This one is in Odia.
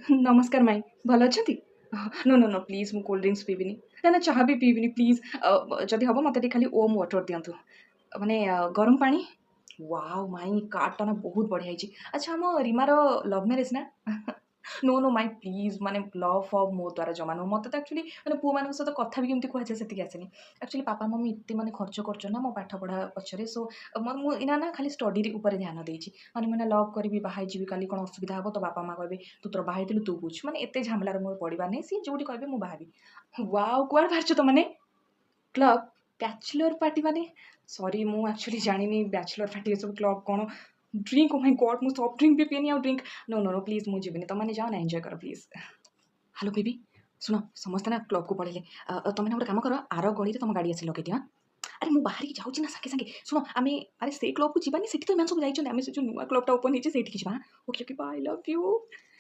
ନମସ୍କାର ମାଇଁ ଭଲ ଅଛନ୍ତି? ନୋ ନୋ ନୋ ପ୍ଲିଜ୍ ମୁଁ କୋଲ୍ଡ ଡ୍ରିଙ୍କସ୍ ପିଇବିନି। ନା ନା ଚାହା ବି ପିଇବିନି ପ୍ଲିଜ୍। ଯଦି ହବ ମୋତେ ଟିକେ ଖାଲି ଓମ୍ ୱାଟର୍ ଦିଅନ୍ତୁ। ମାନେ ଗରମ ପାଣି। ୱାଓ ମାଇଁ କାର୍ଡ଼ଟା ନା ବହୁତ ବଢ଼ିଆ ହେଇଛି। ଆଚ୍ଛା ଆମ ରିମାର ଲଭ୍ ମ୍ୟାରେଜ୍ ନା? ନୋ ନୋ ମାଇଁ ପ୍ଲିଜ୍ ମାନେ ଲଭ୍ ଫଭ୍ ମୋ ଦ୍ୱାରା ଜମା ନୁହଁ। ମୋତେ ତ ଆକ୍ଚୁଆଲି ମାନେ ପୁଅମାନଙ୍କ ସହିତ କଥା ବି କେମିତି କୁହାଯାଏ ସେତିକି ଆସେନି। ଆକ୍ଚୁଆଲି ପାପା ମମ୍ମି ଏତେ ମାନେ ଖର୍ଚ୍ଚ କରୁଛନ୍ତି ନା ମୋ ପାଠ ପଢ଼ା ପଛରେ। ସୋ ମୁଁ ଏଇନା ନା ଖାଲି ଷ୍ଟଡି ଉପରେ ଧ୍ୟାନ ଦେଇଛି। ମାନେ ମୁଁ ଏଇନା ଲଭ୍ କରିବି, ବାହା ହେଇଯିବି, କାଲି କ'ଣ ଅସୁବିଧା ହବ ତ ବାପା ମାଆ କହିବେ ତୁ ତୋର ବାହା ହେଇଥିଲୁ ତୁ ବୁଝ। ମାନେ ଏତେ ଝାମେଲାରେ ମୋର ପଡ଼ିବାର ନାହିଁ। ସିଏ ଯୋଉଠି କହିବେ ମୁଁ ବାହାହେବି। ୱାଓ କୁଆଡ଼େ ବାହାରିଛ ତମମାନେ? କ୍ଲବ୍? ବ୍ୟାଚଲର୍ ପାର୍ଟି ମାନେ? ସରି ମୁଁ ଆକ୍ଚୁଆଲି ଜାଣିନି ବ୍ୟାଚଲର୍ ପାର୍ଟି ଏସବୁ କ୍ଲବ୍ କ'ଣ? ଡ୍ରିଙ୍କ୍ ଓ ମାଇ ଗଡ୍ ମୁଁ ସଫ୍ଟ ଡ୍ରିଙ୍କ୍ ବି ପିଏନି ଆଉ drink no no no please ମୁଁ ଯିବିନି। ତମେମାନେ ଯାଅ ନା ଏନ୍ଜୟ କର ପ୍ଲିଜ୍। ହ୍ୟାଲୋ ବେବି ଶୁଣ ସମସ୍ତେ ନା କ୍ଲବ୍‌କୁ ପଳେଇଲେ। ତମେ ନା ଗୋଟେ କାମ କର ଆର ଗଳିରେ ତମ ଗାଡ଼ି ଆସି ଲଗେଇଦିଅ ଆଁ। ଆରେ ମୁଁ ବାହାରିକି ଯାଉଛି ନା ସାଙ୍ଗେ ସାଙ୍ଗେ। ଶୁଣ ଆମେ ଆରେ ସେଇ କ୍ଲବ୍‌କୁ ଯିବାନି ସେଠି ତ ଏମାନେ ସବୁ ଯାଇଛନ୍ତି। ଆମେ ସେ ଯୋଉ ନୂଆ କ୍ଲବ୍‌ଟା ଓପନ୍ ହେଇଛି ସେଇଠିକି ଯିବା ଆଁ। Okay okay bye love you.